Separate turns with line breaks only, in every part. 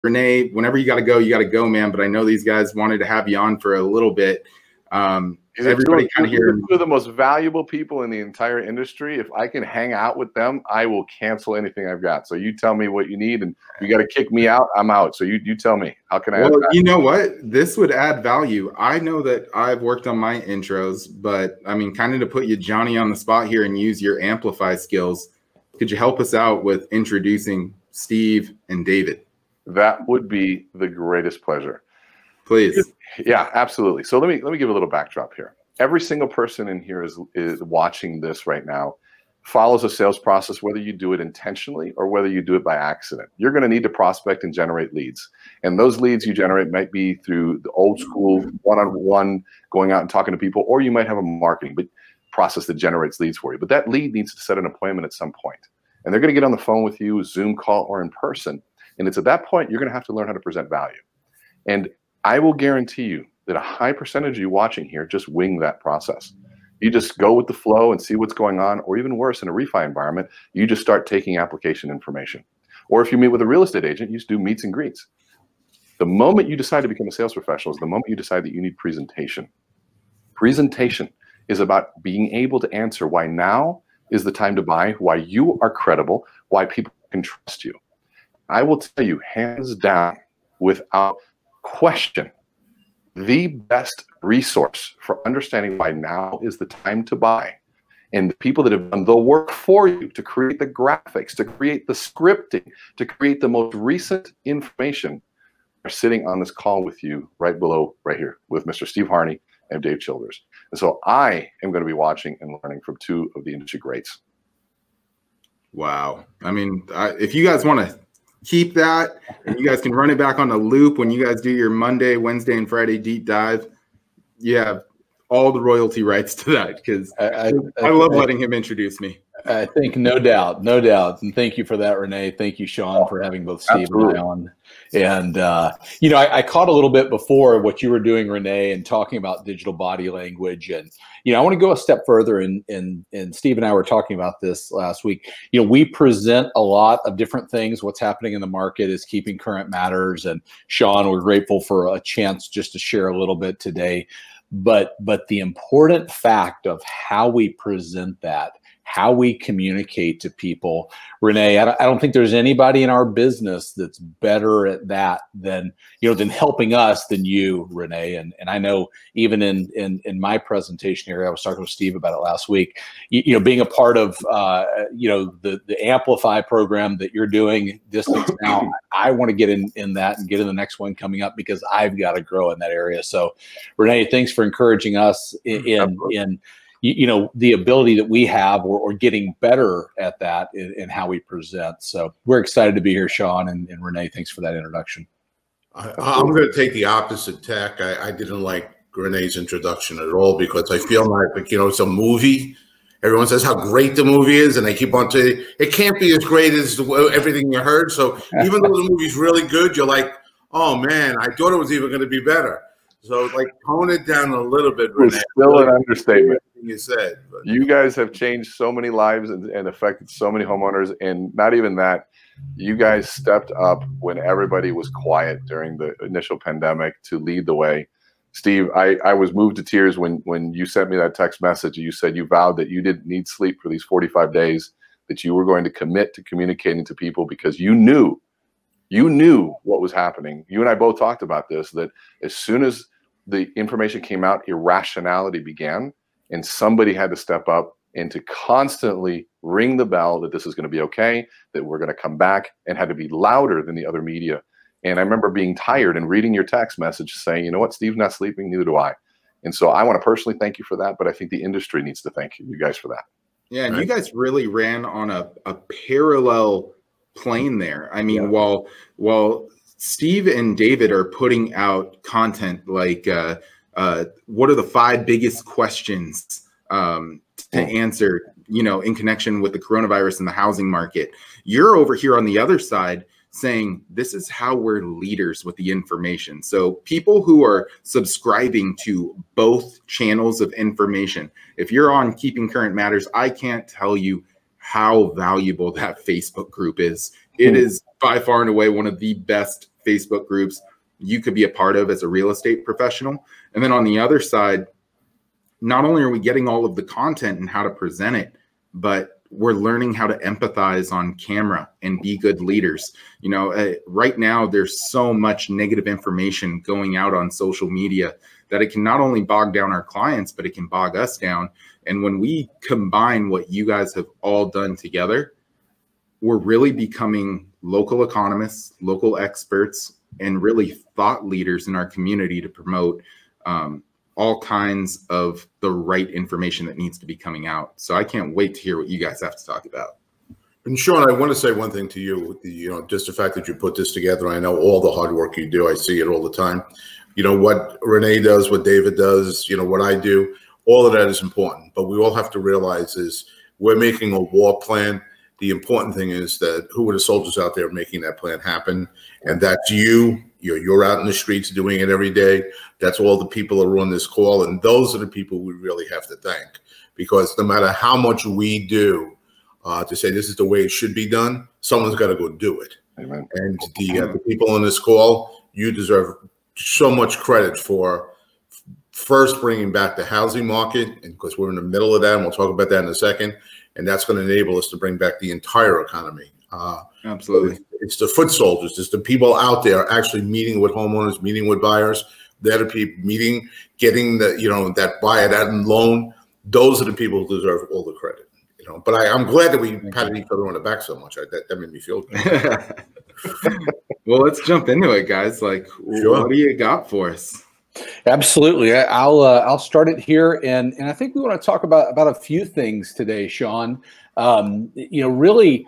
Renee, whenever you got to go, man. But I know these guys wanted to have you on for a little bit. Everybody kind of here.
Two of the most valuable people in the entire industry. If I can hang out with them, I will cancel anything I've got. So you tell me what you need, and you got to kick me out, I'm out. So you tell me, how can I?
Well, you know what? This would add value. I know that I've worked on my intros, but I mean, kind of to put you Johnny on the spot here and use your amplify skills, could you help us out with introducing Steve and David?
That would be the greatest pleasure.
Please.
Yeah, absolutely. So let me give a little backdrop here. Every single person in here is watching this right now, follows a sales process, whether you do it intentionally or whether you do it by accident. You're going to need to prospect and generate leads. And those leads you generate might be through the old school one-on-one, going out and talking to people, or you might have a marketing process that generates leads for you. But that lead needs to set an appointment at some point. And they're going to get on the phone with you, Zoom call, or in person. And it's at that point you're going to have to learn how to present value. And I will guarantee you that a high percentage of you watching here just wing that process. You just go with the flow and see what's going on, or even worse, in a refi environment, you just start taking application information. Or if you meet with a real estate agent, you just do meets and greets. The moment you decide to become a sales professional is the moment you decide that you need presentation. Presentation is about being able to answer why now is the time to buy, why you are credible, why people can trust you. I will tell you, hands down, without question, the best resource for understanding why now is the time to buy, and the people that have done the work for you to create the graphics, to create the scripting, to create the most recent information are sitting on this call with you right below, right here, with Mr. Steve Harney and Dave Childers. And so I am going to be watching and learning from two of the industry greats.
Wow. I mean, if you guys want to keep that, and you guys can run it back on a loop when you guys do your Monday, Wednesday, and Friday deep dive. You have all the royalty rights to that, because I love letting him introduce me.
I think no doubt. And thank you for that, Renee. Thank you, Sean, for having both Steve and I on. And, I caught a little bit before what you were doing, Renee, and talking about digital body language. And, I want to go a step further. And Steve and I were talking about this last week. We present a lot of different things. What's happening in the market is Keeping Current Matters. And Sean, we're grateful for a chance just to share a little bit today. But the important fact of how we present that, how we communicate to people, Renee, I don't think there's anybody in our business that's better at that than helping us than you, Renee. And I know even in my presentation here, I was talking with Steve about it last week, being a part of, the Amplify program that you're doing distance now, I want to get in that and get in the next one coming up, because I've got to grow in that area. So Renee, thanks for encouraging us in the ability that we have, or getting better at that in how we present. So we're excited to be here, Sean, and Renee, thanks for that introduction.
I'm going to take the opposite tack. I didn't like Renee's introduction at all, because I feel like it's a movie. Everyone says how great the movie is, and they keep on saying it can't be as great as everything you heard. So even though the movie's really good, you're like, oh man, I thought it was even going to be better. So tone it down a little bit, Renee.
It's still an understatement.
You said, but
you guys have changed so many lives and affected so many homeowners. And not even that, you guys stepped up when everybody was quiet during the initial pandemic to lead the way. Steve, I was moved to tears when you sent me that text message. You said you vowed that you didn't need sleep for these 45 days, that you were going to commit to communicating to people, because you knew what was happening. You and I both talked about this, that as soon as the information came out, irrationality began, and somebody had to step up and to constantly ring the bell that this is going to be okay, that we're going to come back, and had to be louder than the other media. And I remember being tired and reading your text message saying, you know what, Steve's not sleeping, neither do I. And so I want to personally thank you for that, but I think the industry needs to thank you guys for that.
Yeah, and you guys really ran on a parallel plane there. I mean, while Steve and David are putting out content like what are the 5 biggest questions to answer, in connection with the coronavirus and the housing market, you're over here on the other side saying this is how we're leaders with the information. So people who are subscribing to both channels of information, if you're on Keeping Current Matters, I can't tell you how valuable that Facebook group is. It is by far and away one of the best Facebook groups you could be a part of as a real estate professional. And then on the other side, not only are we getting all of the content and how to present it, but we're learning how to empathize on camera and be good leaders. You know, right now there's so much negative information going out on social media that it can not only bog down our clients, but it can bog us down. And when we combine what you guys have all done together, we're really becoming local economists, local experts, and really thought leaders in our community to promote all kinds of the right information that needs to be coming out. So I can't wait to hear what you guys have to talk about.
And Sean, I want to say one thing to you, with the, just the fact that you put this together. I know all the hard work you do. I see it all the time. You know, what Renee does, what David does, what I do, all of that is important. But we all have to realize is we're making a war plan. The important thing is that who are the soldiers out there making that plan happen? And that's you. You're out in the streets doing it every day. That's all the people that are on this call. And those are the people we really have to thank, because no matter how much we do to say this is the way it should be done, someone's got to go do it.
Amen.
And the people on this call, you deserve so much credit for first bringing back the housing market, and because we're in the middle of that, and we'll talk about that in a second. And that's going to enable us to bring back the entire economy.
Absolutely.
It's the foot soldiers. It's the people out there actually meeting with homeowners, meeting with buyers. They're the people meeting, getting the, that buyer, that loan. Those are the people who deserve all the credit. But I'm glad that we patted each other on the back so much. That made me feel good.
Well, let's jump into it, guys. Like,
Sure.
What do you got for us?
Absolutely. I'll start it here, and I think we want to talk about a few things today, Sean. Really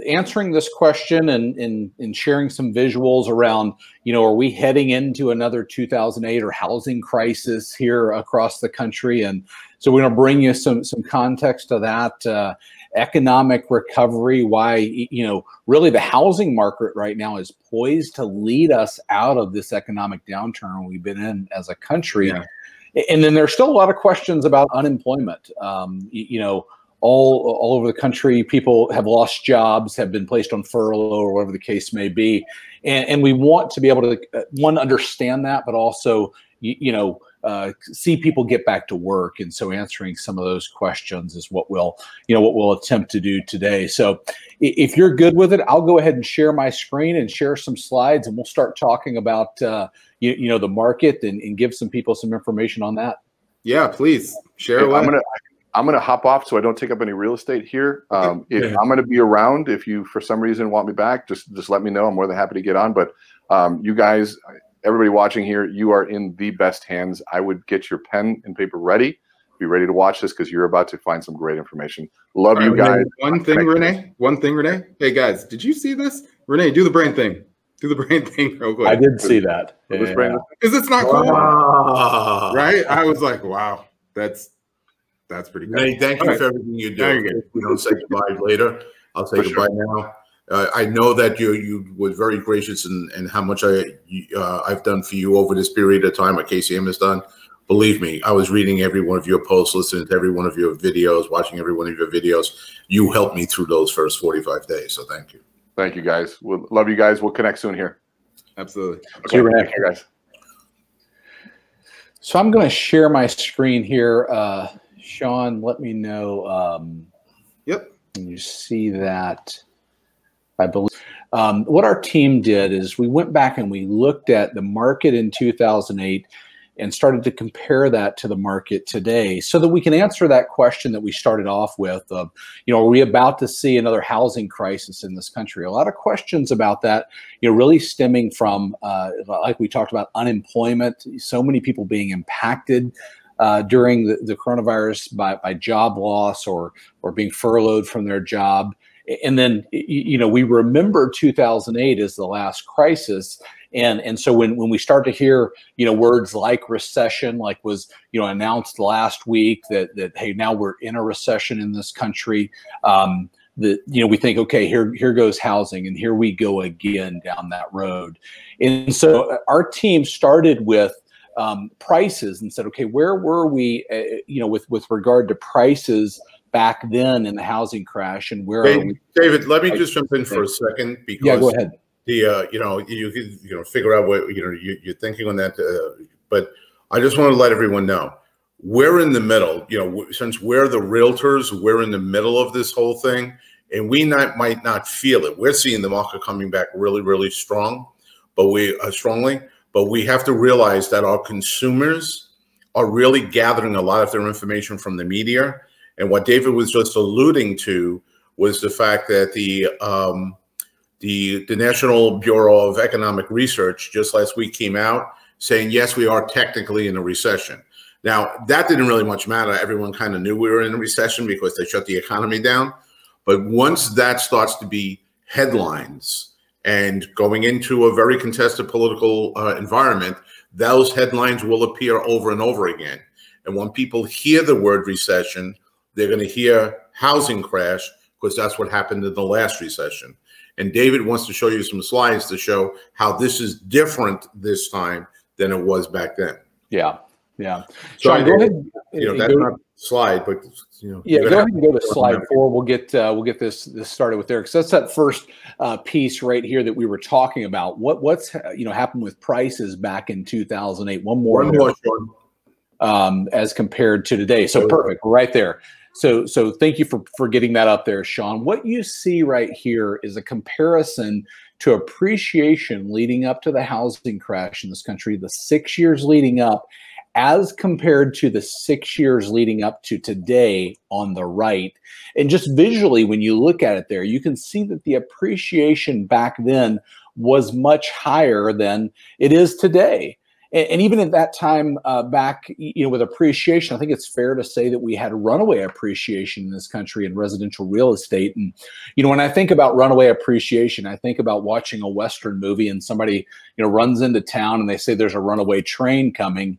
answering this question and sharing some visuals around, are we heading into another 2008 or housing crisis here across the country? And so we're going to bring you some context to that. Economic recovery, why, really the housing market right now is poised to lead us out of this economic downturn we've been in as a country. Yeah. And then there's still a lot of questions about unemployment. All over the country, people have lost jobs, have been placed on furlough or whatever the case may be. And we want to be able to, one, understand that, but also, see people get back to work. And so answering some of those questions is what we'll attempt to do today. So if you're good with it, I'll go ahead and share my screen and share some slides, and we'll start talking about, the market and give some people some information on that.
Yeah, please share away.
I'm gonna hop off so I don't take up any real estate here. If I'm gonna be around, if you for some reason want me back, just let me know. I'm more than happy to get on. But you guys, everybody watching here, you are in the best hands. I would get your pen and paper ready. Be ready to watch this because you're about to find some great information. Love you guys.
One thing, Renee. Hey guys, did you see this? Renee, do the brain thing. Do the brain thing real quick.
I did see that.
Because it's not cool. Right? I was like, wow, that's pretty good.
Hey, thank you for everything you do. We don't say goodbye later. I'll say goodbye now. I know that you were very gracious in how much I've done for you over this period of time, what KCM has done. Believe me, I was reading every one of your posts, listening to every one of your videos, watching every one of your videos. You helped me through those first 45 days, so thank you.
Thank you, guys. We'll love you guys. We'll connect soon here.
Absolutely.
Okay, thank you, guys.
So I'm going to share my screen here. Sean, let me know.
Yep.
Can you see that? I believe what our team did is we went back and we looked at the market in 2008 and started to compare that to the market today so that we can answer that question that we started off with of, are we about to see another housing crisis in this country? A lot of questions about that, really stemming from, like we talked about, unemployment, so many people being impacted during the coronavirus by job loss or being furloughed from their job. And then, we remember 2008 as the last crisis. And so when we start to hear, words like recession, like was, announced last week that, hey, now we're in a recession in this country, we think, okay, here goes housing, and here we go again down that road. And so our team started with prices and said, okay, where were we, with regard to prices back then in the housing crash, and where are we?
David, let me just jump in for a second, because
yeah, go ahead.
you know, you know, figure out what, you know, you're thinking on that. But I just want to let everyone know we're in the middle. You know, since we're the realtors, we're in the middle of this whole thing, and we might not feel it. We're seeing the market coming back really, really strong, but strongly. But we have to realize that our consumers are really gathering a lot of their information from the media. And what David was just alluding to was the fact that the National Bureau of Economic Research just last week came out saying, yes, we are technically in a recession. Now, that didn't really much matter. Everyone kind of knew we were in a recession because they shut the economy down. But once that starts to be headlines and going into a very contested political environment, those headlines will appear over and over again. And when people hear the word recession, they're going to hear housing crash, because that's what happened in the last recession. And David wants to show you some slides to show how this is different this time than it was back then.
Yeah, yeah.
So
Sean, go ahead.
You know, that's not a slide, but you know.
Yeah, go ahead and go to slide 4. We'll get this started with there, because that's that first piece right here that we were talking about. What's happened with prices back in 2008? One more, as compared to today. So perfect, right there. So thank you for getting that up there, Sean. What you see right here is a comparison to appreciation leading up to the housing crash in this country, the 6 years leading up, as compared to the 6 years leading up to today on the right. And just visually, when you look at it there, you can see that the appreciation back then was much higher than it is today. And even at that time back, with appreciation, I think it's fair to say that we had runaway appreciation in this country in residential real estate. And, when I think about runaway appreciation, I think about watching a Western movie and somebody, runs into town and they say there's a runaway train coming.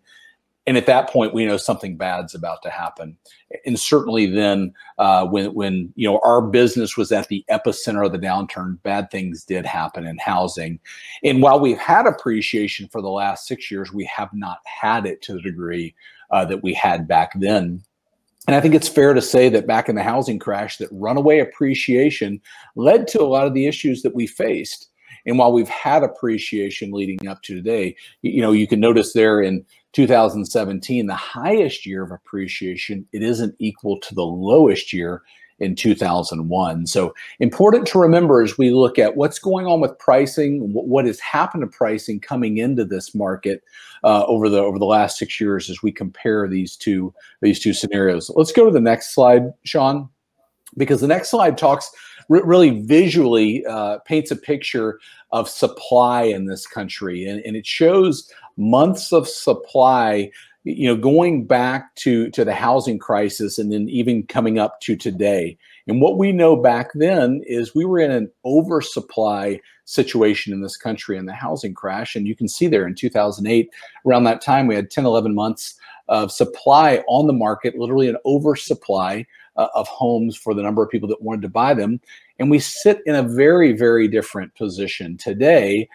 And at that point, we know something bad's about to happen. And certainly then when our business was at the epicenter of the downturn, bad things did happen in housing. And while we've had appreciation for the last 6 years, we have not had it to the degree that we had back then. And I think it's fair to say that back in the housing crash, that runaway appreciation led to a lot of the issues that we faced. And while we've had appreciation leading up to today, you can notice there in 2017, the highest year of appreciation, it isn't equal to the lowest year in 2001. So important to remember as we look at what's going on with pricing, what has happened to pricing coming into this market over the last 6 years as we compare these two scenarios. Let's go to the next slide, Sean, because the next slide talks really visually paints a picture of supply in this country, and it shows months of supply, going back to the housing crisis and then even coming up to today. And what we know back then is we were in an oversupply situation in this country in the housing crash. And you can see there in 2008, around that time, we had 10, 11 months of supply on the market, literally an oversupply of homes for the number of people that wanted to buy them. And we sit in a very, very different position today,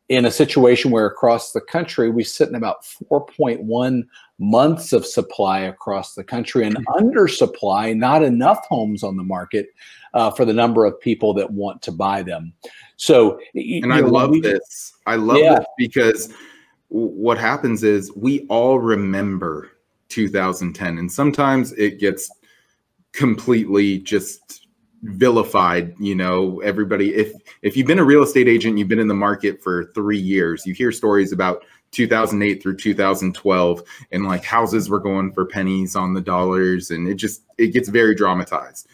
in a situation where across the country, we sit in about 4.1 months of supply across the country, and undersupply, not enough homes on the market for the number of people that want to buy them. So,
I love this. I love this because what happens is we all remember 2010, and sometimes it gets completely just vilified. Everybody, if you've been a real estate agent, you've been in the market for 3 years, you hear stories about 2008 through 2012 and like houses were going for pennies on the dollars, and it gets very dramatized.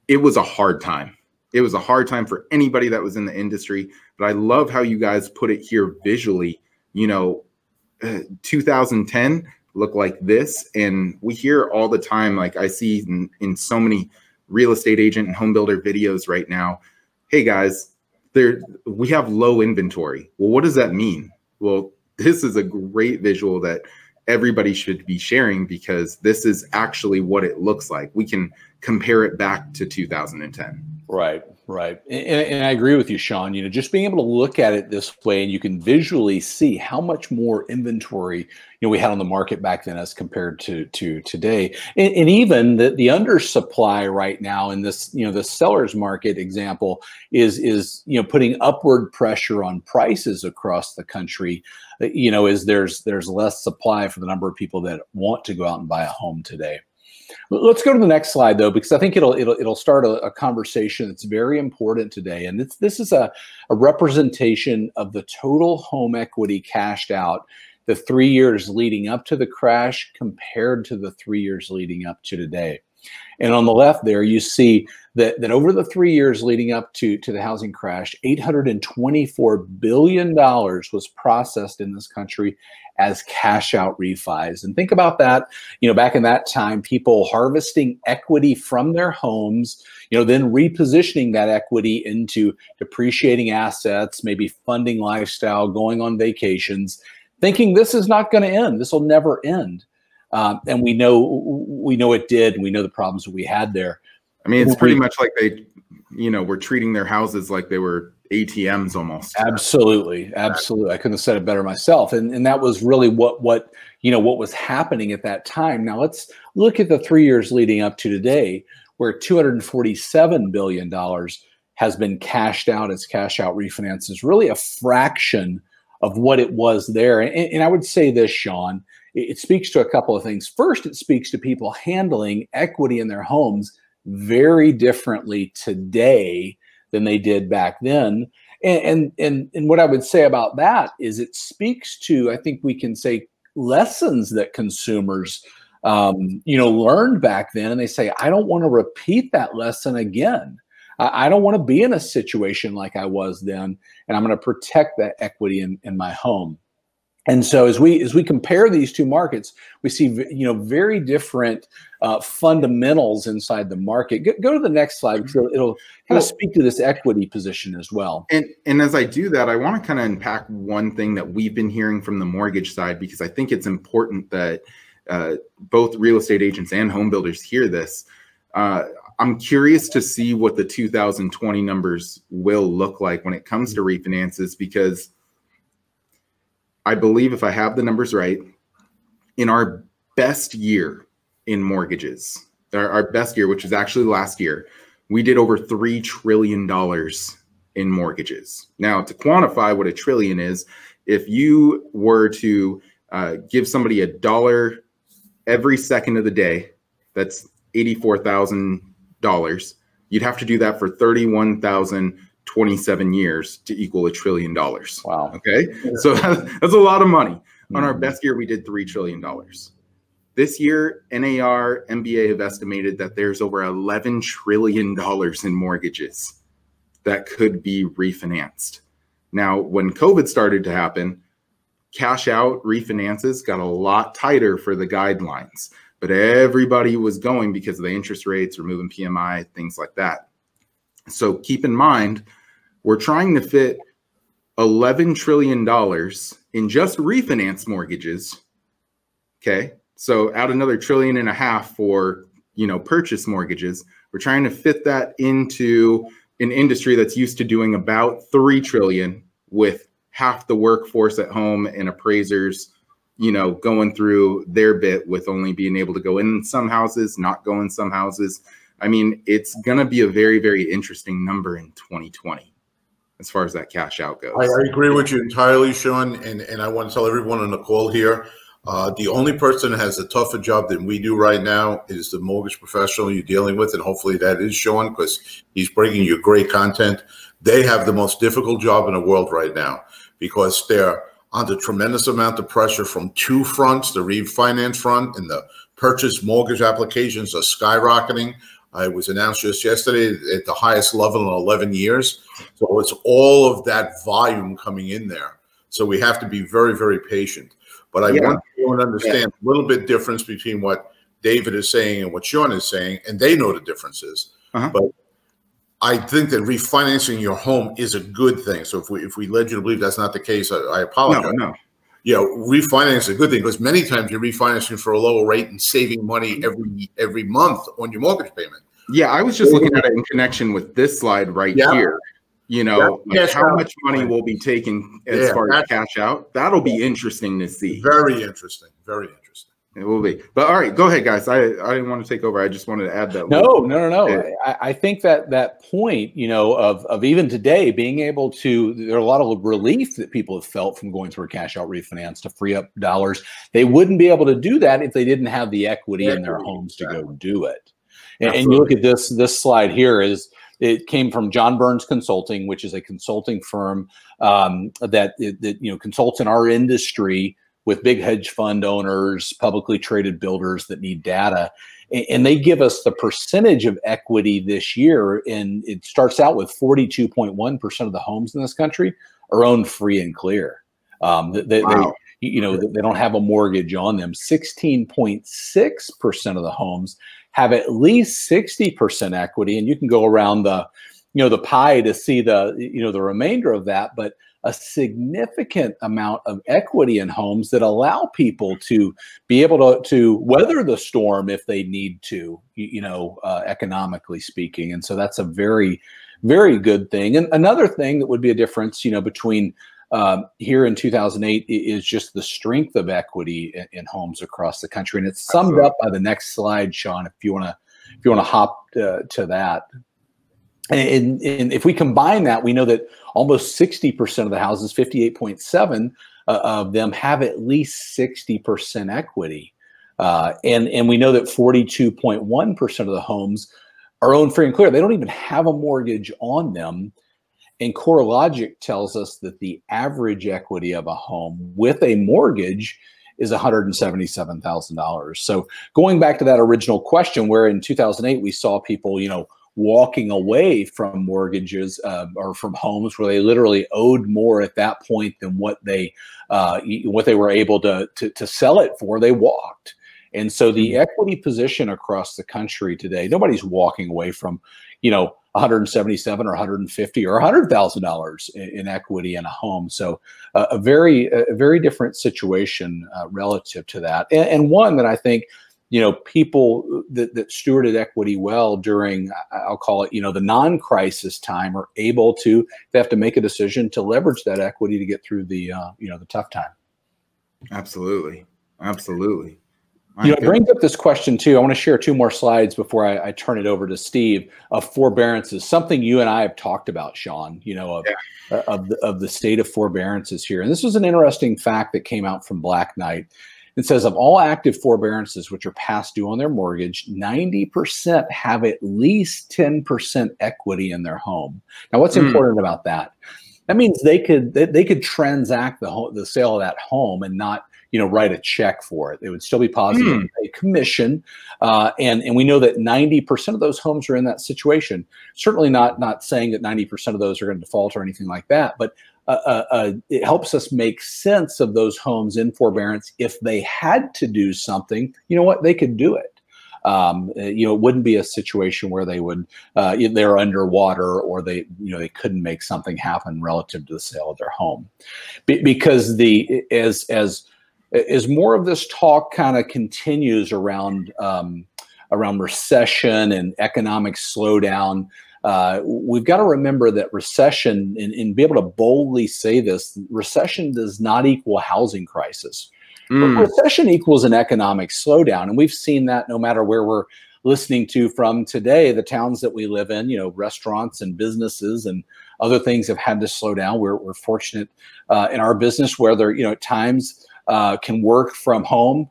It was a hard time. It was a hard time for anybody that was in the industry, but I love how you guys put it here visually. 2010 looked like this, and we hear all the time, like I see in so many real estate agent and home builder videos right now, hey guys, we have low inventory. Well, what does that mean? Well, this is a great visual that everybody should be sharing, because this is actually what it looks like. We can compare it back to 2010.
Right. Right. And I agree with you, Sean. You know, just being able to look at it this way, and you can visually see how much more inventory, we had on the market back then as compared to today. And even the undersupply right now in this, the seller's market example is putting upward pressure on prices across the country, as there's less supply for the number of people that want to go out and buy a home today. Let's go to the next slide, though, because I think it'll start a conversation that's very important today. And this is a representation of the total home equity cashed out the 3 years leading up to the crash compared to the 3 years leading up to today. And on the left there, you see that over the 3 years leading up to the housing crash, $824 billion was processed in this country as cash out refis. And think about that, back in that time, people harvesting equity from their homes, then repositioning that equity into depreciating assets, maybe funding lifestyle, going on vacations, thinking this is not going to end. This will never end. And we know it did. And we know the problems that we had there.
I mean, it's pretty much like they, were treating their houses like they were ATMs almost.
Absolutely. Absolutely. I couldn't have said it better myself. And that was really what was happening at that time. Now let's look at the 3 years leading up to today, where $247 billion has been cashed out as cash out refinances, really a fraction of what it was there. And I would say this, Sean, it speaks to a couple of things. First, it speaks to people handling equity in their homes very differently today than they did back then. And what I would say about that is it speaks to, I think we can say, lessons that consumers, learned back then. And they say, I don't want to repeat that lesson again. I don't want to be in a situation like I was then, and I'm going to protect that equity in my home. And so as we compare these two markets, we see very different fundamentals inside the market. Go to the next slide, because it'll kind of speak to this equity position as well.
And as I do that, I want to kind of unpack one thing that we've been hearing from the mortgage side, because I think it's important that both real estate agents and home builders hear this. I'm curious to see what the 2020 numbers will look like when it comes to refinances, because I believe, if I have the numbers right, in our best year in mortgages, our best year, which is actually last year, we did over $3 trillion in mortgages. Now, to quantify what a trillion is, if you were to give somebody $1 every second of the day, that's $84,000. You'd have to do that for 31,027 years to equal $1 trillion.
Wow.
Okay. So that's a lot of money. On our best year, we did $3 trillion. This year, NAR, MBA have estimated that there's over $11 trillion in mortgages that could be refinanced. Now, when COVID started to happen, cash out refinances got a lot tighter for the guidelines, but everybody was going because of the interest rates, removing PMI, things like that. So keep in mind, we're trying to fit $11 trillion in just refinance mortgages. Okay. So add another $1.5 trillion for, purchase mortgages. We're trying to fit that into an industry that's used to doing about $3 trillion, with half the workforce at home and appraisers, going through their bit, with only being able to go in some houses, not go in some houses. I mean, it's going to be a very, very interesting number in 2020 as far as that cash out goes.
I agree with you entirely, Sean. And I want to tell everyone on the call here, the only person that has a tougher job than we do right now is the mortgage professional you're dealing with. And hopefully that is Sean, because he's bringing you great content. They have the most difficult job in the world right now, because they're under tremendous amount of pressure from two fronts: the refinance front and the purchase mortgage applications are skyrocketing. It was announced just yesterday at the highest level in 11 years. So it's all of that volume coming in there. So we have to be very, very patient. But I want you to understand a little bit difference between what David is saying and what Sean is saying, and they know the differences. But I think that refinancing your home is a good thing. So if we led you to believe that's not the case, I apologize.
No.
Refinance is a good thing, because many times you're refinancing for a lower rate and saving money every month on your mortgage payment.
Yeah, I was just looking at it in connection with this slide right here. You know, like how much money will be taken as far as cash out. That'll be interesting to see.
Very interesting. Very interesting.
It will be. But all right, go ahead, guys. I didn't want to take over. I just wanted to add that.
No. I think that point, you know, of even today being able to, there are a lot of relief that people have felt from going through a cash out refinance to free up dollars. They wouldn't be able to do that if they didn't have the equity in their homes to go do it. And you look at this slide here it came from John Burns Consulting, which is a consulting firm that you know, consults in our industry with big hedge fund owners, publicly traded builders that need data. And they give us the percentage of equity this year. And it starts out with 42.1% of the homes in this country are owned free and clear. They don't have a mortgage on them. 16.6% of the homes have at least 60% equity. And you can go around the pie to see the remainder of that, but a significant amount of equity in homes that allow people to be able to weather the storm if they need to, economically speaking. And so that's a very, very good thing. And another thing that would be a difference, between here in 2008 is just the strength of equity in homes across the country. And it's summed up by the next slide, Sean, if you want to hop to that. And if we combine that, we know that almost 60% of the houses, 58.7 of them, have at least 60% equity. And we know that 42.1% of the homes are owned free and clear. They don't even have a mortgage on them. And CoreLogic tells us that the average equity of a home with a mortgage is $177,000. So going back to that original question, where in 2008 we saw people, walking away from mortgages or from homes where they literally owed more at that point than what they were able to sell it for, they walked. And so the equity position across the country today, nobody's walking away from, $177 or $150 or $100,000 in equity in a home. So a very different situation relative to that, and one that I think people that stewarded equity well during, I'll call it, the non-crisis time, are able to, they have to make a decision to leverage that equity to get through the the tough time.
Absolutely.
It brings up this question too. I want to share two more slides before I turn it over to Steve, of forbearances, something you and I have talked about, Sean, of the state of forbearances here. And this was an interesting fact that came out from Black Knight. It says of all active forbearances which are past due on their mortgage, 90% have at least 10% equity in their home. Now, what's important about that? That means they could transact the sale of that home and not write a check for it. It would still be positive, pay commission, and we know that 90% of those homes are in that situation. Certainly not saying that 90% of those are going to default or anything like that, but it helps us make sense of those homes in forbearance. If they had to do something, they could do it. It wouldn't be a situation where they would they're underwater, or they couldn't make something happen relative to the sale of their home, because as more of this talk kind of continues around recession and economic slowdown, we've got to remember that recession, and be able to boldly say this, recession does not equal housing crisis. Recession equals an economic slowdown. And we've seen that no matter where we're listening to from today, the towns that we live in, restaurants and businesses and other things have had to slow down. We're fortunate in our business where there, at times, can work from home,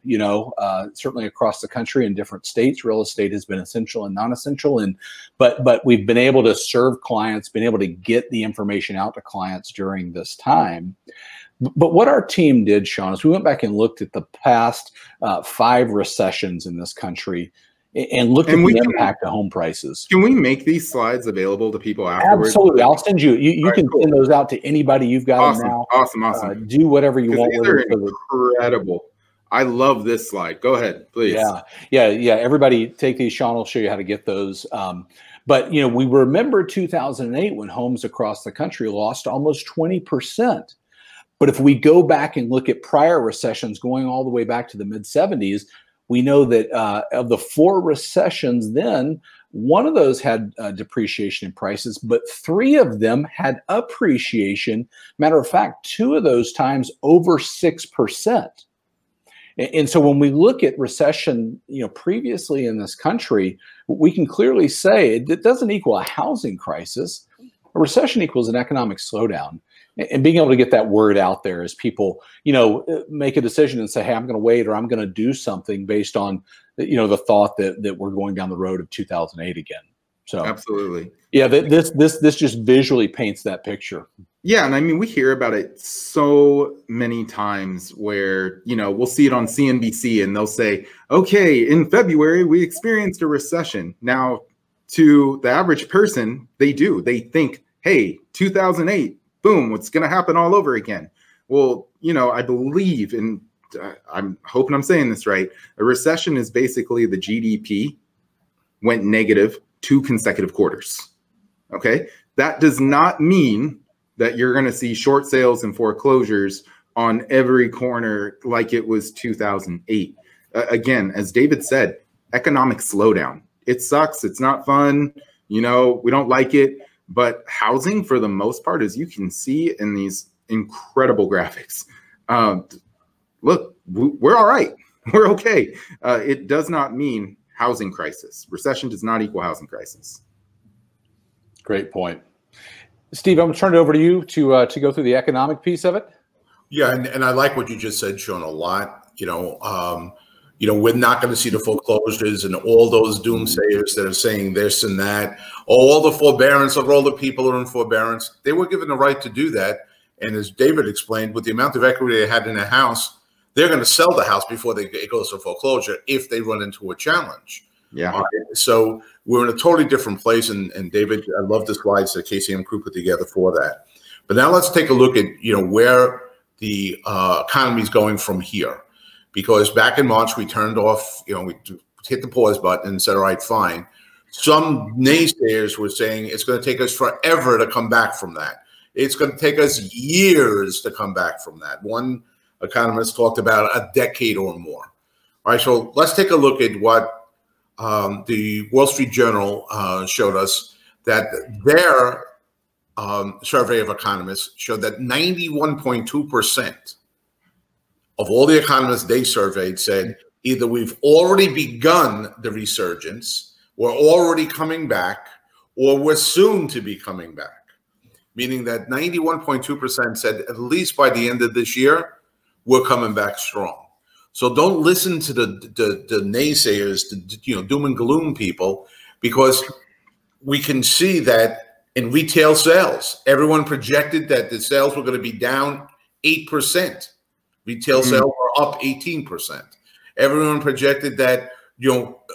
certainly across the country in different states. Real estate has been essential and non-essential, but we've been able to serve clients, been able to get the information out to clients during this time. But what our team did, Sean, is we went back and looked at the past 5 recessions in this country and looked at the impact of home prices.
Can we make these slides available to people afterwards?
Absolutely. I'll send you. You can send those out to anybody. You've got them now.
Awesome.
Do whatever you want.
These are incredible. I love this slide. Go ahead, please.
Yeah. Everybody take these. Sean will show you how to get those. But we remember 2008 when homes across the country lost almost 20%. But if we go back and look at prior recessions going all the way back to the mid-70s, we know that of the 4 recessions then, One of those had depreciation in prices, but 3 of them had appreciation. Matter of fact, 2 of those times over 6%. And so when we look at recession, previously in this country, we can clearly say it doesn't equal a housing crisis. A recession equals an economic slowdown. And being able to get that word out there as people, make a decision and say, hey, I'm going to wait, or I'm going to do something based on, the thought that we're going down the road of 2008 again. So
absolutely.
Yeah, this just visually paints that picture.
Yeah, and I mean, we hear about it so many times where, we'll see it on CNBC and they'll say, okay, in February, we experienced a recession. Now, to the average person, they think, hey, 2008, boom, what's going to happen all over again? Well, I believe, and I'm hoping I'm saying this right, a recession is basically the GDP went negative 2 consecutive quarters. Okay, that does not mean that you're going to see short sales and foreclosures on every corner like it was 2008. Again, as David said, economic slowdown. It sucks. It's not fun. We don't like it. But housing, for the most part, as you can see in these incredible graphics, look, we're all right. We're okay. It does not mean housing crisis. Recession does not equal housing crisis.
Great point. Steve, I'm going to turn it over to you to go through the economic piece of it.
Yeah, and I like what you just said, Sean, a lot. We're not going to see the foreclosures and all those doomsayers that are saying this and that. All the forbearance of all the people are in forbearance. They were given the right to do that. And as David explained, with the amount of equity they had in their house, they're going to sell the house before it goes to foreclosure if they run into a challenge.
Yeah.
So we're in a totally different place. And David, I love the slides that KCM crew put together for that. But now let's take a look at, where the economy is going from here. Because back in March, we turned off, we hit the pause button and said, all right, fine. Some naysayers were saying it's going to take us forever to come back from that. It's going to take us years to come back from that. One economist talked about a decade or more. All right, so let's take a look at what the Wall Street Journal showed us, that their survey of economists showed that 91.2% of all the economists they surveyed said either we've already begun the resurgence, we're already coming back, or we're soon to be coming back. Meaning that 91.2% said at least by the end of this year, we're coming back strong. So don't listen to the naysayers, the doom and gloom people, because we can see that in retail sales, everyone projected that the sales were going to be down 8%. Retail sales were up 18%. Everyone projected that,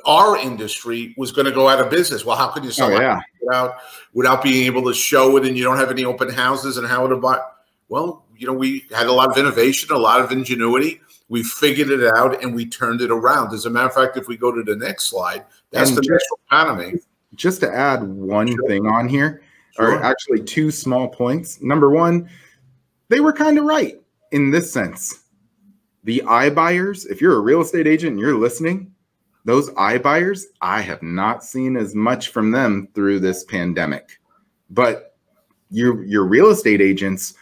our industry was going to go out of business. Well, how could you sell without being able to show it, and you don't have any open houses, and how to buy? Well, we had a lot of innovation, a lot of ingenuity. We figured it out, and we turned it around. As a matter of fact, if we go to the next slide, that's the national economy.
Just to add one thing on here, or actually 2 small points. Number one, they were kind of right in this sense. The iBuyers, if you're a real estate agent and you're listening, those iBuyers, I have not seen as much from them through this pandemic. But your real estate agents,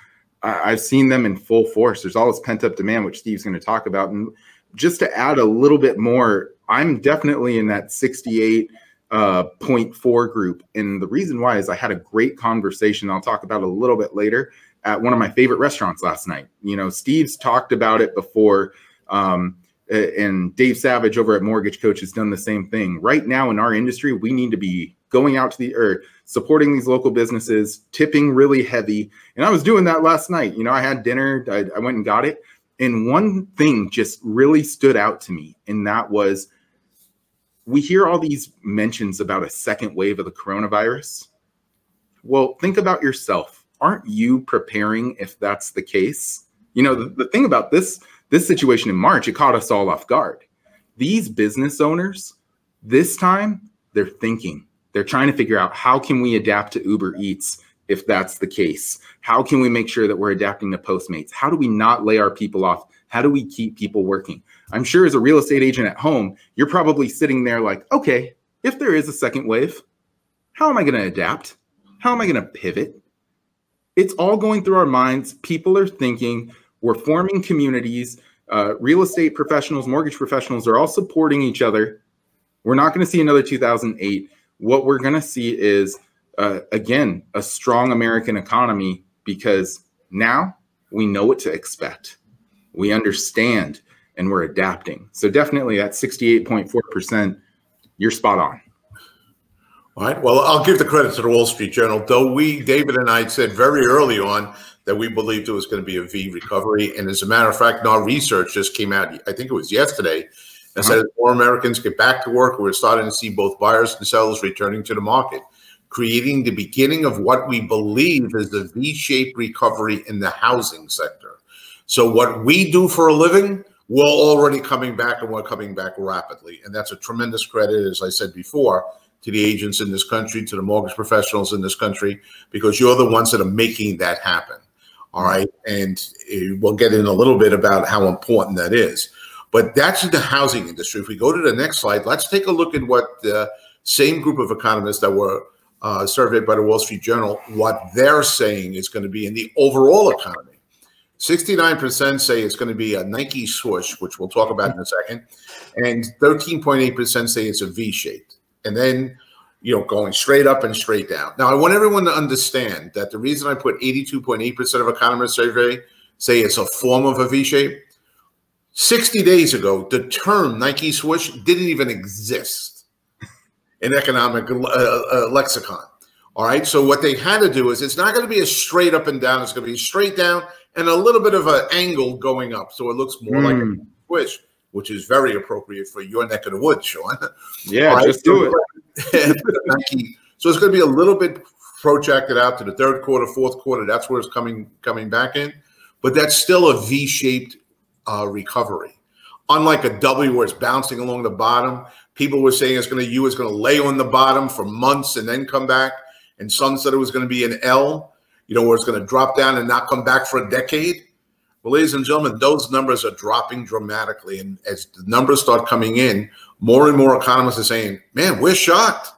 I've seen them in full force. There's all this pent-up demand, which Steve's going to talk about. And just to add a little bit more, I'm definitely in that 68.4 group. And the reason why is I had a great conversation I'll talk about a little bit later at one of my favorite restaurants last night. Steve's talked about it before, and Dave Savage over at Mortgage Coach has done the same thing. Right now in our industry, we need to be going out to supporting these local businesses, tipping really heavy. And I was doing that last night. I had dinner, I went and got it. And one thing just really stood out to me, and that was, we hear all these mentions about a second wave of the coronavirus. Well, think about yourself. Aren't you preparing if that's the case? The thing about this situation in March, it caught us all off guard. These business owners, this time, they're thinking. They're trying to figure out, how can we adapt to Uber Eats if that's the case? How can we make sure that we're adapting to Postmates? How do we not lay our people off? How do we keep people working? I'm sure as a real estate agent at home, you're probably sitting there like, okay, if there is a second wave, how am I going to adapt? How am I going to pivot? It's all going through our minds. People are thinking, we're forming communities. Real estate professionals, mortgage professionals are all supporting each other. We're not going to see another 2008. What we're going to see is, again, a strong American economy, because now we know what to expect. We understand and we're adapting. So definitely that 68.4%, you're spot on.
All right. Well, I'll give the credit to the Wall Street Journal, though David and I said very early on that we believed it was going to be a V recovery. And as a matter of fact, NAR research just came out, I think it was yesterday, and said as more Americans get back to work, we're starting to see both buyers and sellers returning to the market, creating the beginning of what we believe is the V-shaped recovery in the housing sector. So what we do for a living, we're already coming back, and we're coming back rapidly. And that's a tremendous credit, as I said before, to the agents in this country, to the mortgage professionals in this country, because you're the ones that are making that happen. All right. And we'll get in a little bit about how important that is. But that's the housing industry. If we go to the next slide, let's take a look at what the same group of economists that were surveyed by the Wall Street Journal, what they're saying is going to be in the overall economy. 69% say it's going to be a Nike swoosh, which we'll talk about in a second, and 13.8% say it's a V-shaped. And then, you know, going straight up and straight down. Now, I want everyone to understand that the reason I put 82.8% of economists survey say it's a form of a V-shape, 60 days ago, the term Nike swoosh didn't even exist in economic lexicon. All right. So what they had to do is, it's not going to be a straight up and down. It's going to be straight down and a little bit of an angle going up. So it looks more like a swoosh, which is very appropriate for your neck of the woods, Sean.
Yeah, right? Just do it.
So it's going to be a little bit protracted out to the third quarter, fourth quarter. That's where it's coming back in. But that's still a V-shaped recovery. Unlike a W where it's bouncing along the bottom, people were saying it's going to lay on the bottom for months and then come back. And some said it was going to be an L, you know, where it's going to drop down and not come back for a decade. Well, ladies and gentlemen, those numbers are dropping dramatically. And as the numbers start coming in, more and more economists are saying, man, we're shocked.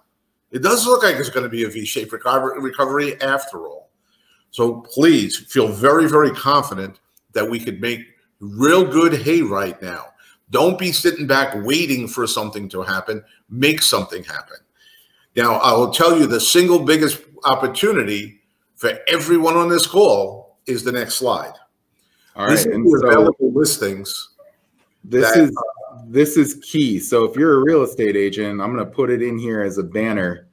It does look like it's going to be a V-shaped recovery after all. So please feel very, very confident that we could make real good hay right now. Don't be sitting back waiting for something to happen. Make something happen. Now, I will tell you the single biggest opportunity for everyone on this call is the next slide.
All right,
and so available listings.
This is key. So if you're a real estate agent, I'm going to put it in here as a banner.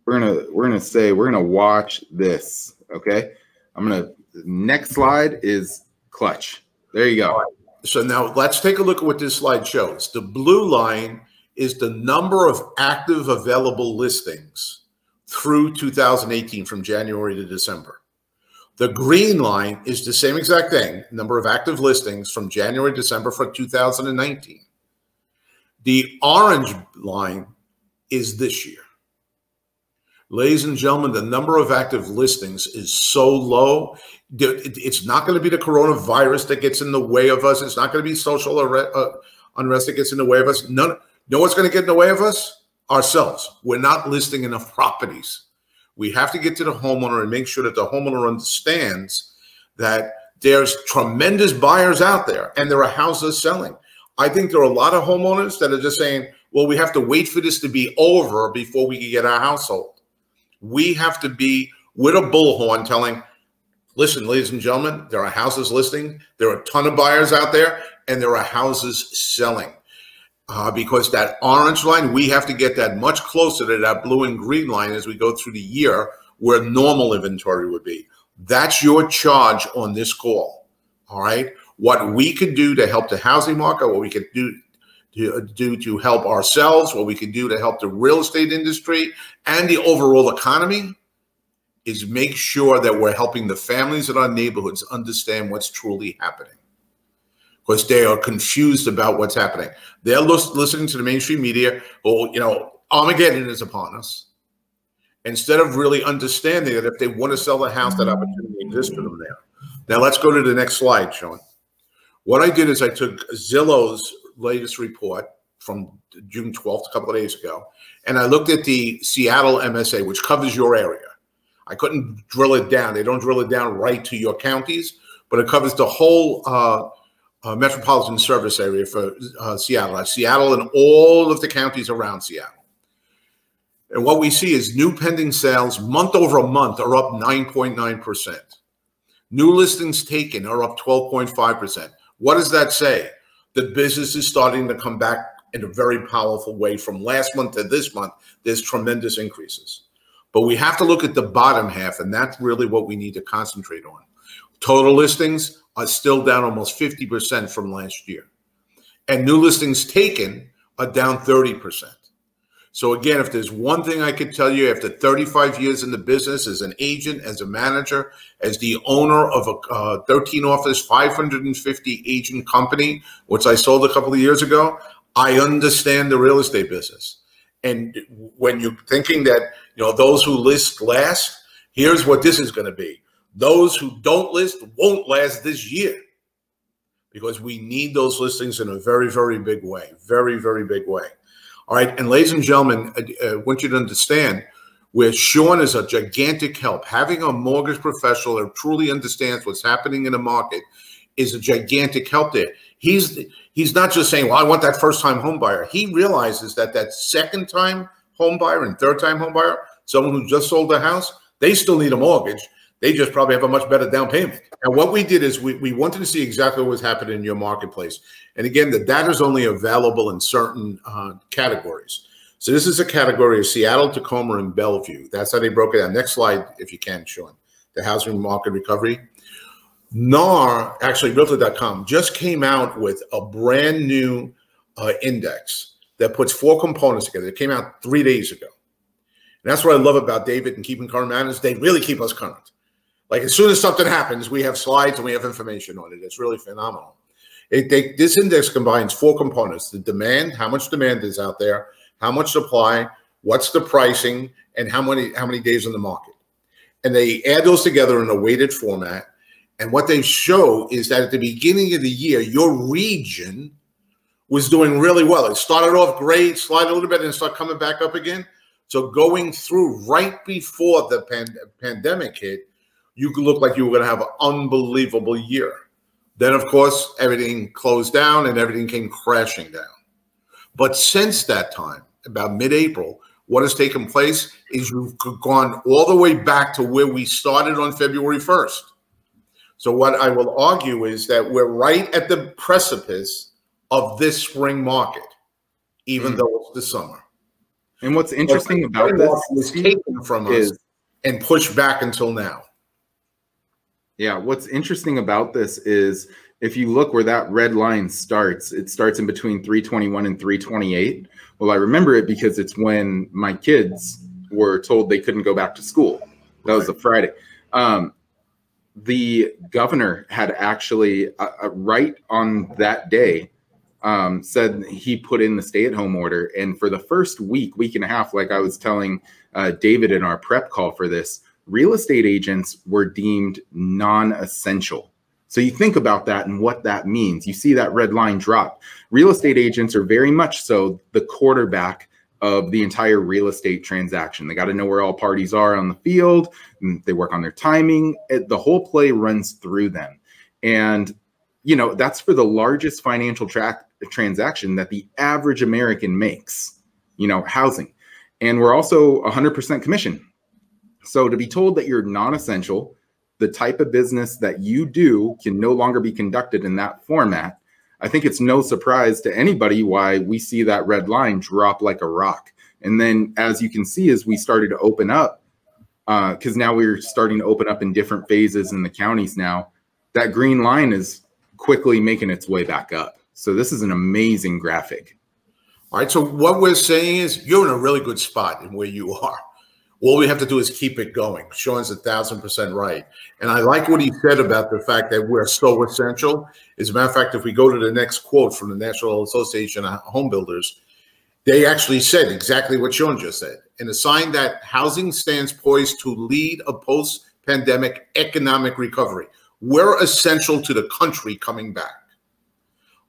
We're gonna watch this. Okay, next slide is clutch. There you go.
All right. So now let's take a look at what this slide shows. The blue line is the number of active available listings through 2018 from January to December. The green line is the same exact thing, number of active listings from January to December for 2019. The orange line is this year. Ladies and gentlemen, the number of active listings is so low. It's not going to be the coronavirus that gets in the way of us. It's not going to be social unrest that gets in the way of us. Know what's going to get in the way of us? Ourselves. We're not listing enough properties. We have to get to the homeowner and make sure that the homeowner understands that there's tremendous buyers out there and there are houses selling. I think there are a lot of homeowners that are just saying, well, we have to wait for this to be over before we can get our house sold. We have to be with a bullhorn telling, listen, ladies and gentlemen, there are houses listing, there are a ton of buyers out there, and there are houses selling. Because that orange line, we have to get that much closer to that blue and green line as we go through the year where normal inventory would be. That's your charge on this call, all right? What we could do to help the housing market, what we could do to help ourselves, what we can do to help the real estate industry and the overall economy is make sure that we're helping the families in our neighborhoods understand what's truly happening. Because they are confused about what's happening. They're listening to the mainstream media, oh, you know, Armageddon is upon us. Instead of really understanding that if they want to sell the house, that opportunity exists for them there. Now let's go to the next slide, Sean. What I did is I took Zillow's latest report from June 12th, a couple of days ago, and I looked at the Seattle MSA, which covers your area. I couldn't drill it down. They don't drill it down right to your counties, but it covers the whole metropolitan service area for Seattle. That's Seattle and all of the counties around Seattle. And what we see is new pending sales month over month are up 9.9%. New listings taken are up 12.5%. What does that say? The business is starting to come back in a very powerful way. From last month to this month, there's tremendous increases. But we have to look at the bottom half, and that's really what we need to concentrate on. Total listings are still down almost 50% from last year. And new listings taken are down 30%. So again, if there's one thing I could tell you after 35 years in the business as an agent, as a manager, as the owner of a 13 office, 550 agent company, which I sold a couple of years ago, I understand the real estate business. And when you're thinking that, you know, those who list last, here's what this is going to be. Those who don't list won't last this year, because we need those listings in a very, very big way, very, very big way. All right. And ladies and gentlemen, I want you to understand where Sean is a gigantic help. Having a mortgage professional that truly understands what's happening in the market is a gigantic help there. He's not just saying, well, I want that first-time home buyer. He realizes that that second-time home buyer and third-time home buyer, someone who just sold their house, they still need a mortgage. They just probably have a much better down payment. And what we did is we wanted to see exactly what was happening in your marketplace. And again, the data is only available in certain categories. So this is a category of Seattle, Tacoma, and Bellevue. That's how they broke it down. Next slide, if you can, Sean. The housing market recovery. NAR, actually Realtor.com, just came out with a brand new index that puts 4 components together. It came out 3 days ago. And that's what I love about David and Keeping Current Man is they really keep us current. Like as soon as something happens, we have slides and we have information on it. It's really phenomenal. This index combines 4 components: the demand, how much demand is out there, how much supply, what's the pricing, and how many days on the market. And they add those together in a weighted format. And what they show is that at the beginning of the year, your region was doing really well. It started off great, slide a little bit, and start coming back up again. So going through right before the pandemic hit, you could look like you were going to have an unbelievable year. Then, of course, everything closed down and everything came crashing down. But since that time, about mid-April, what has taken place is you've gone all the way back to where we started on February 1st. So what I will argue is that we're right at the precipice of this spring market, even though it's the summer.
And what's interesting about this
is taken from us and pushed back until now.
Yeah, what's interesting about this is if you look where that red line starts, it starts in between 321 and 328. Well, I remember it because it's when my kids were told they couldn't go back to school. That was a Friday. The governor had actually, right on that day, said he put in the stay-at-home order. And for the first week and a half, like I was telling David in our prep call for this, real estate agents were deemed non-essential. So you think about that and what that means. You see that red line drop. Real estate agents are very much so the quarterback of the entire real estate transaction. They got to know where all parties are on the field. And they work on their timing. The whole play runs through them. And, you know, that's for the largest financial transaction that the average American makes, you know, housing. And we're also 100% commission. So to be told that you're non-essential, the type of business that you do can no longer be conducted in that format, I think it's no surprise to anybody why we see that red line drop like a rock. And then as you can see, as we started to open up, because now we're starting to open up in different phases in the counties now, that green line is quickly making its way back up. So this is an amazing graphic.
All right, so what we're saying is you're in a really good spot in where you are. All we have to do is keep it going. Sean's 1,000% right. And I like what he said about the fact that we're so essential. As a matter of fact, if we go to the next quote from the National Association of Home Builders, they actually said exactly what Sean just said. And a sign that housing stands poised to lead a post-pandemic economic recovery. We're essential to the country coming back.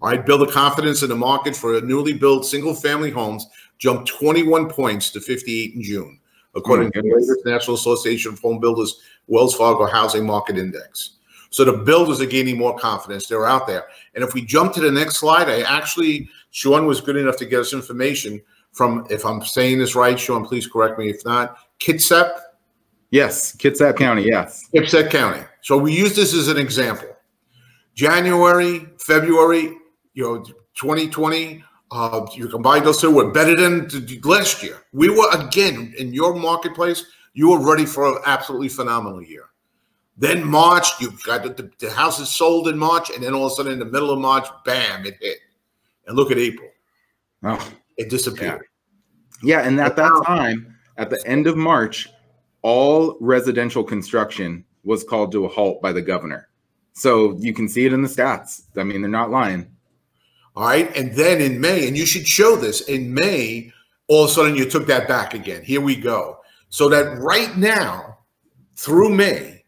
All right, builder confidence in the market for newly built single-family homes jumped 21 points to 58 in June, according to the latest National Association of Home Builders Wells Fargo Housing Market Index. So the builders are gaining more confidence. They're out there. And if we jump to the next slide, Sean was good enough to get us information from, if I'm saying this right, Sean, please correct me if not, Kitsap?
Yes, Kitsap County, yes.
Kitsap County. So we use this as an example. January, February, 2020, you combine those two, were better than last year. We were, again, in your marketplace, you were ready for an absolutely phenomenal year. Then March, you got the houses sold in March, and then all of a sudden in the middle of March, bam, it hit. And look at April.
Oh,
it disappeared.
Yeah, and at that time, at the end of March, all residential construction was called to a halt by the governor. So you can see it in the stats. I mean, they're not lying.
All right. And then in May, and you should show this, in May, all of a sudden you took that back again. Here we go. So that right now, through May,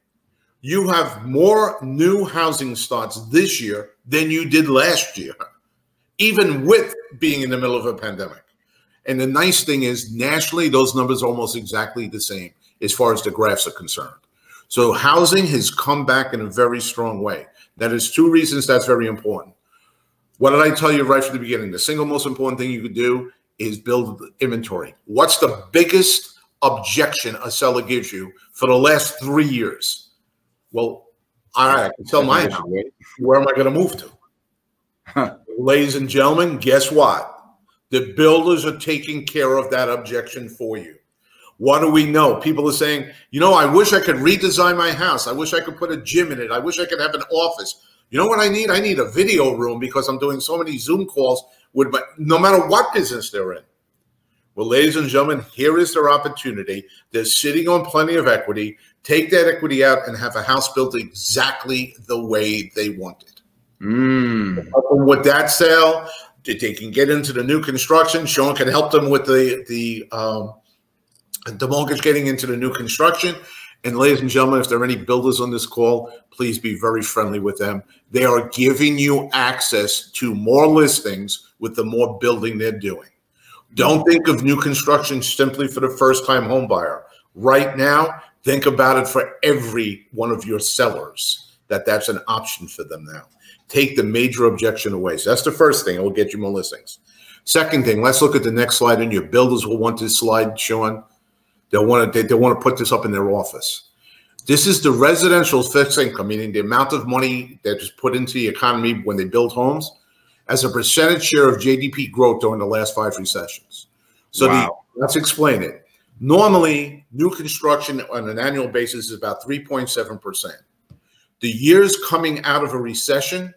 you have more new housing starts this year than you did last year, even with being in the middle of a pandemic. And the nice thing is, nationally, those numbers are almost exactly the same as far as the graphs are concerned. So housing has come back in a very strong way. That is two reasons that's very important. What did I tell you right from the beginning? The single most important thing you could do is build inventory. What's the biggest objection a seller gives you for the last 3 years? Well, all right, I can sell my house. Where am I going to move to? Huh. Ladies and gentlemen, guess what? The builders are taking care of that objection for you. What do we know? People are saying, I wish I could redesign my house. I wish I could put a gym in it. I wish I could have an office. You know what I need? I need a video room because I'm doing so many Zoom calls with no matter what business they're in. Well, ladies and gentlemen, here is their opportunity. They're sitting on plenty of equity. Take that equity out and have a house built exactly the way they want it. With that sale, they can get into the new construction. Sean can help them with the mortgage getting into the new construction. And ladies and gentlemen, if there are any builders on this call, please be very friendly with them. They are giving you access to more listings with the more building they're doing. Don't think of new construction simply for the first-time home buyer. Right now, think about it for every one of your sellers, that's an option for them now. Take the major objection away. So that's the first thing. It will get you more listings. Second thing, let's look at the next slide, and your builders will want this slide, Sean. They'll want to put this up in their office. This is the residential fixed income, meaning the amount of money that is put into the economy when they build homes as a percentage share of GDP growth during the last 5 recessions. So let's explain it. Normally, new construction on an annual basis is about 3.7%. The years coming out of a recession,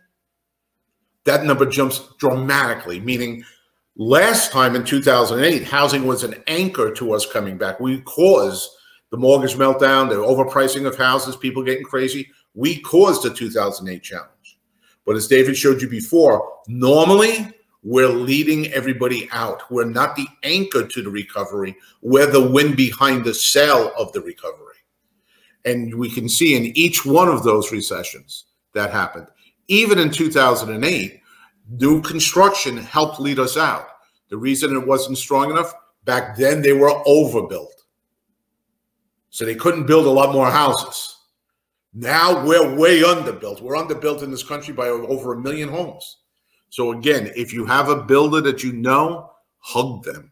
that number jumps dramatically, meaning last time in 2008, housing was an anchor to us coming back. We caused the mortgage meltdown, the overpricing of houses, people getting crazy. We caused the 2008 challenge. But as David showed you before, normally we're leading everybody out. We're not the anchor to the recovery. We're the wind behind the sail of the recovery. And we can see in each one of those recessions that happened. Even in 2008, new construction helped lead us out. The reason it wasn't strong enough, back then they were overbuilt. So they couldn't build a lot more houses. Now we're way underbuilt. We're underbuilt in this country by over 1 million homes. So again, if you have a builder that you know, hug them.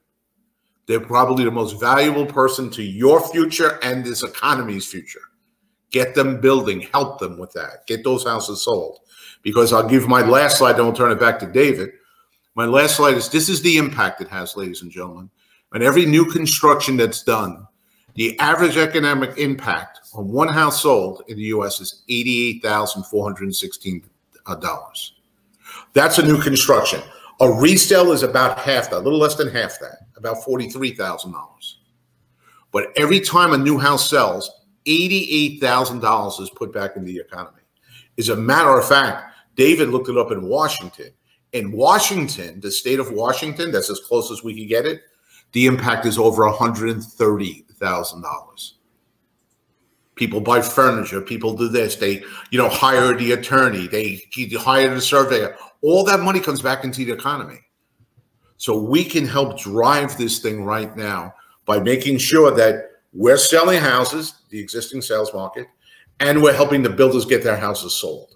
They're probably the most valuable person to your future and this economy's future. Get them building, help them with that. Get those houses sold. Because I'll give my last slide, then I'll turn it back to David. My last slide is, this is the impact it has, ladies and gentlemen. And every new construction that's done, the average economic impact on one house sold in the U.S. is $88,416. That's a new construction. A resale is about half that, a little less than half that, about $43,000. But every time a new house sells, $88,000 is put back in the economy. As a matter of fact, David looked it up in Washington. In Washington, the state of Washington, that's as close as we can get it, the impact is over $130,000. People buy furniture, people do this, they hire the attorney, they hire the surveyor. all that money comes back into the economy. So we can help drive this thing right now by making sure that we're selling houses, the existing sales market, and we're helping the builders get their houses sold.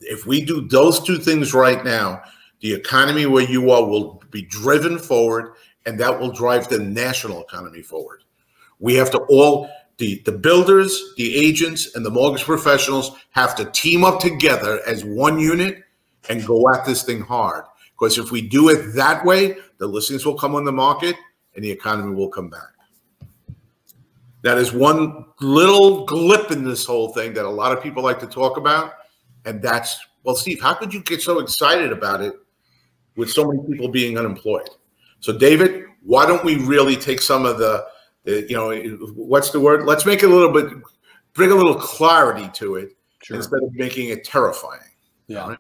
If we do those two things right now, the economy where you are will be driven forward, and that will drive the national economy forward. We have to all, the builders, the agents, and the mortgage professionals have to team up together as one unit and go at this thing hard. Because if we do it that way, the listings will come on the market and the economy will come back. That is one little glip in this whole thing that a lot of people like to talk about. And that's, well, Steve, how could you get so excited about it with so many people being unemployed? So, David, why don't we really take some of the what's the word? Let's make it a little bit, bring a little clarity to it instead of making it terrifying.
Yeah.
Right?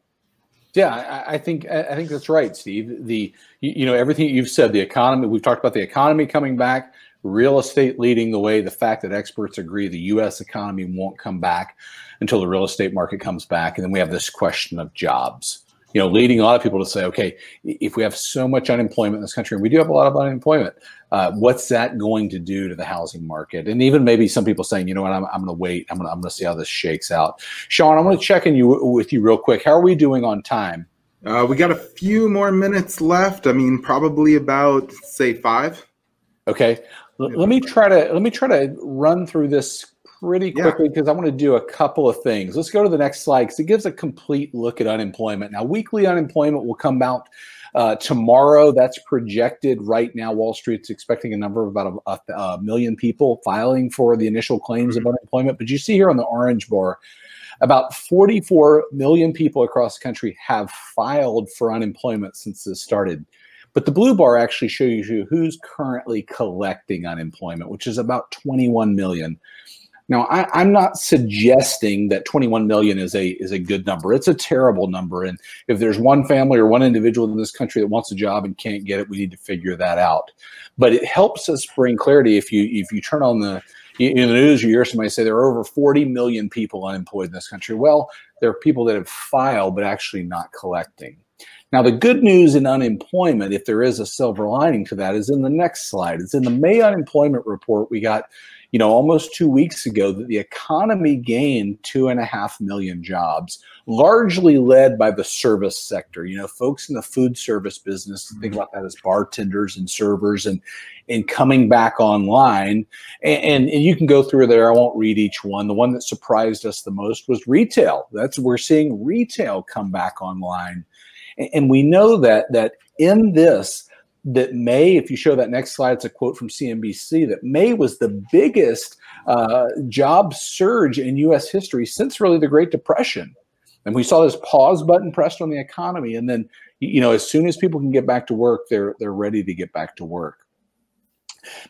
Yeah, I think that's right, Steve. Everything you've said, the economy, we've talked about the economy coming back, real estate leading the way, the fact that experts agree the U.S. economy won't come back until the real estate market comes back. And then we have this question of jobs, leading a lot of people to say, okay, if we have so much unemployment in this country, and we do have a lot of unemployment, what's that going to do to the housing market? And even maybe some people saying, you know what, I'm going to wait. I'm going to see how this shakes out. Sean, I'm going to check in with you real quick. How are we doing on time?
We got a few more minutes left. I mean, probably about, say, 5.
Okay. Let me try to run through this pretty quickly because I want to do a couple of things. Let's go to the next slide because it gives a complete look at unemployment. Now, weekly unemployment will come out tomorrow. That's projected right now. Wall Street's expecting a number of about a million people filing for the initial claims of unemployment. But you see here on the orange bar, about 44 million people across the country have filed for unemployment since this started. But the blue bar actually shows you who's currently collecting unemployment, which is about 21 million. Now, I'm not suggesting that 21 million is a good number. It's a terrible number. And if there's one family or one individual in this country that wants a job and can't get it, we need to figure that out. But it helps us bring clarity. If you turn on the news, you hear somebody say there are over 40 million people unemployed in this country. Well, there are people that have filed but actually not collecting. Now, the good news in unemployment, if there is a silver lining to that, is in the next slide. It's in the May unemployment report we got, almost 2 weeks ago, that the economy gained 2.5 million jobs, largely led by the service sector. Folks in the food service business, think about that as bartenders and servers and coming back online. And you can go through there. I won't read each one. The one that surprised us the most was retail. We're seeing retail come back online. And we know that in this, that May, if you show that next slide, it's a quote from CNBC, that May was the biggest job surge in U.S. history since really the Great Depression. And we saw this pause button pressed on the economy. And then, as soon as people can get back to work, they're ready to get back to work.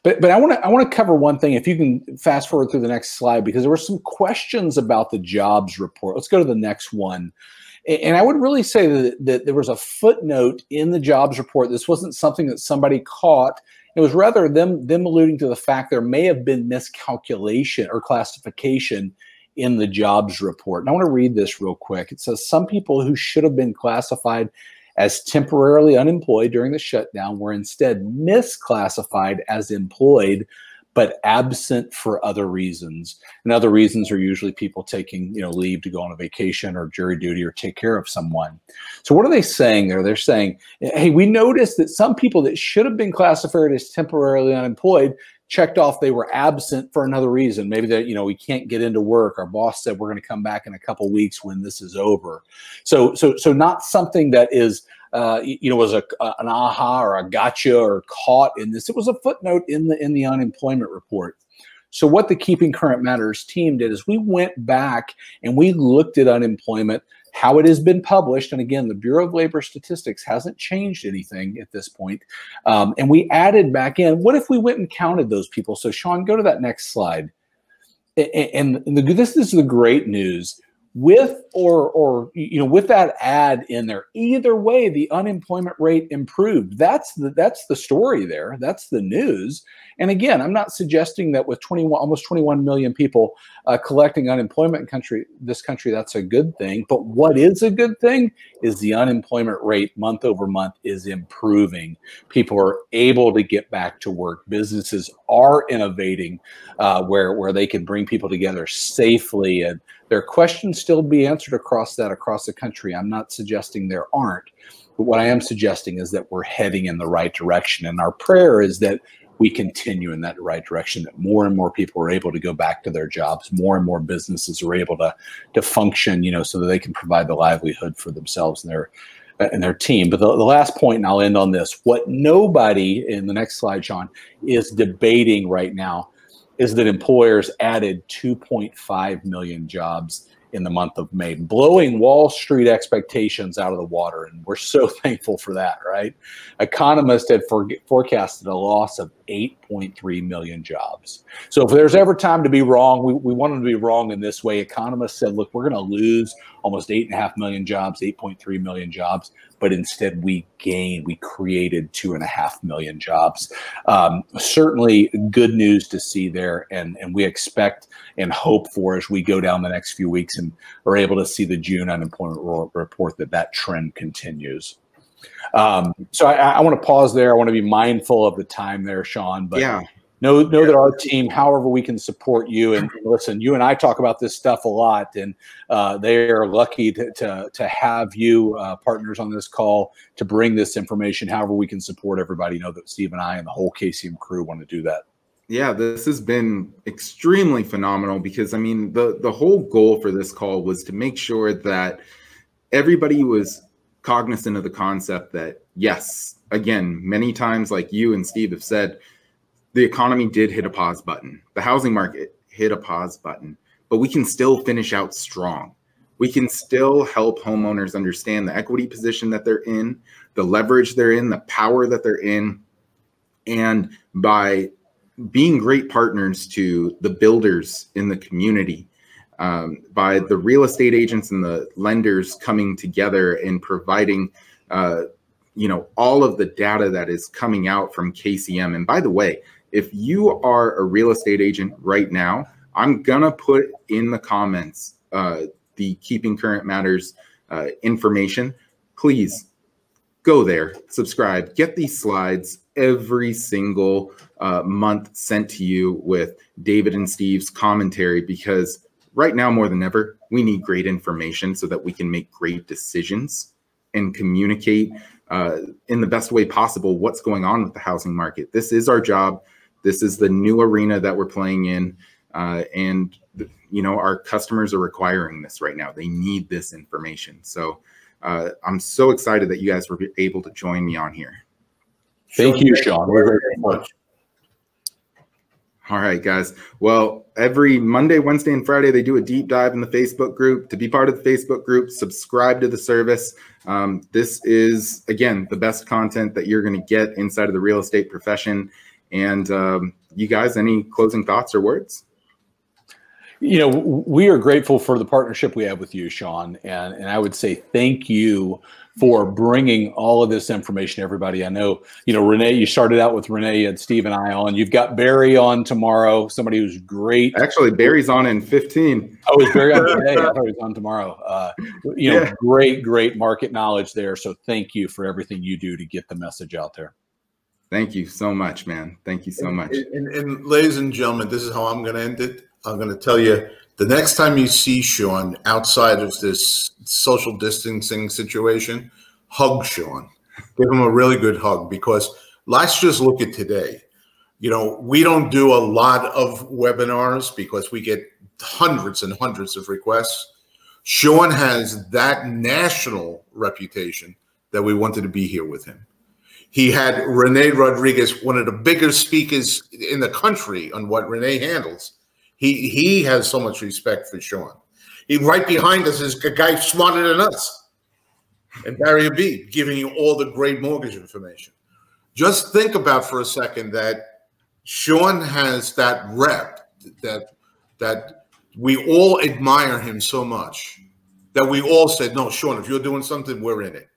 But I want to cover one thing. If you can fast forward through the next slide, because there were some questions about the jobs report. Let's go to the next one. And I would really say that there was a footnote in the jobs report. This wasn't something that somebody caught. It was rather them alluding to the fact there may have been miscalculation or classification in the jobs report. And I want to read this real quick. It says some people who should have been classified as temporarily unemployed during the shutdown were instead misclassified as employed, but absent for other reasons. And other reasons are usually people taking leave to go on a vacation or jury duty or take care of someone. So what are they saying there? They're saying, hey, we noticed that some people that should have been classified as temporarily unemployed checked off they were absent for another reason. Maybe that, we can't get into work. Our boss said we're going to come back in a couple weeks when this is over. So not something that is, was an aha or a gotcha or caught in this. It was a footnote in the unemployment report. So what the Keeping Current Matters team did is we went back and we looked at unemployment, how it has been published. And again, the Bureau of Labor Statistics hasn't changed anything at this point. And we added back in, what if we went and counted those people? So Sean, go to that next slide. And this is the great news. with or with that ad in there, either way, the unemployment rate improved. That's the story there. That's the news. And again, I'm not suggesting that with almost 21 million people collecting unemployment in this country, that's a good thing. But what is a good thing is the unemployment rate month over month is improving. People are able to get back to work. Businesses are innovating where they can bring people together safely, and there are questions still to be answered across the country. I'm not suggesting there aren't, but what I am suggesting is that we're heading in the right direction. And our prayer is that we continue in that right direction, that more and more people are able to go back to their jobs, more and more businesses are able to function, so that they can provide the livelihood for themselves and their team. But the last point, and I'll end on this, what nobody, in the next slide, Sean, is debating right now is that employers added 2.5 million jobs in the month of May, blowing Wall Street expectations out of the water. And we're so thankful for that, right? Economists had forecasted a loss of 8.3 million jobs. So if there's ever time to be wrong, we want them to be wrong in this way. Economists said, look, we're going to lose almost 8.5 million jobs, 8.3 million jobs, but instead we created 2.5 million jobs. Certainly good news to see there, and we expect and hope for, as we go down the next few weeks and are able to see the June unemployment report, that trend continues. So I want to pause there. I want to be mindful of the time there, Sean, but yeah. Know that our team, however we can support you, and listen, you and I talk about this stuff a lot, and they are lucky to have you partners on this call to bring this information. However we can support everybody, know that Steve and I and the whole KCM crew want to do that.
Yeah, this has been extremely phenomenal, because I mean, the whole goal for this call was to make sure that everybody was cognizant of the concept that, yes, again, many times, like you and Steve have said, the economy did hit a pause button. The housing market hit a pause button, but we can still finish out strong. We can still help homeowners understand the equity position that they're in, the leverage they're in, the power that they're in. And by being great partners to the builders in the community, by the real estate agents and the lenders coming together and providing, all of the data that is coming out from KCM. And by the way, if you are a real estate agent right now, I'm going to put in the comments the Keeping Current Matters information. Please go there, subscribe, get these slides every single month sent to you with David and Steve's commentary, because right now more than ever, we need great information so that we can make great decisions and communicate in the best way possible what's going on with the housing market. This is our job. This is the new arena that we're playing in. And, our customers are requiring this right now. They need this information. So I'm so excited that you guys were able to join me on here.
Thank you, Sean. We're very much.
All right, guys. Well, every Monday, Wednesday, and Friday, they do a deep dive in the Facebook group. To be part of the Facebook group, subscribe to the service. This is, again, the best content that you're going to get inside of the real estate profession. And you guys, any closing thoughts or words?
We are grateful for the partnership we have with you, Sean. And I would say thank you for bringing all of this information to everybody. I know, Renee, you started out with Renee and Steve and I on. You've got Barry on tomorrow, somebody who's great.
Actually, Barry's on in 15.
Oh, is Barry on today? I thought he was on tomorrow. Yeah. Great market knowledge there. So thank you for everything you do to get the message out there.
Thank you so much, man. Thank you so much.
And ladies and gentlemen, this is how I'm going to end it. I'm going to tell you, the next time you see Sean outside of this social distancing situation, hug Sean. Give him a really good hug, because let's just look at today. We don't do a lot of webinars because we get hundreds and hundreds of requests. Sean has that national reputation that we wanted to be here with him. He had Renee Rodriguez, one of the biggest speakers in the country on what Renee handles. He has so much respect for Sean. Right behind us is a guy smarter than us, and Barry B, giving you all the great mortgage information. Just think about for a second that Sean has that rep, that we all admire him so much. that we all said, no, Sean, if you're doing something, we're in it.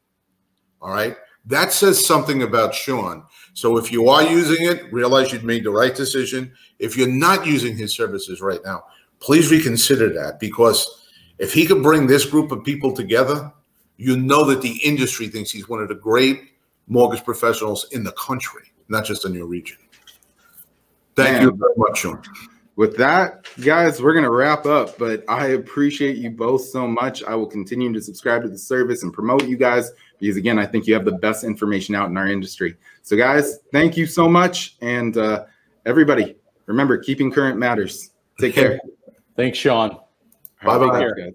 All right. That says something about Sean. So if you are using it, realize you've made the right decision. If you're not using his services right now, please reconsider that, because if he could bring this group of people together, you know that the industry thinks he's one of the great mortgage professionals in the country, not just in your region. Thank you very much, Sean.
With that, guys, we're going to wrap up, but I appreciate you both so much. I will continue to subscribe to the service and promote you guys because, again, I think you have the best information out in our industry. So, guys, thank you so much. And everybody, remember, keeping current matters. Take care.
Thanks, Sean.
Bye-bye.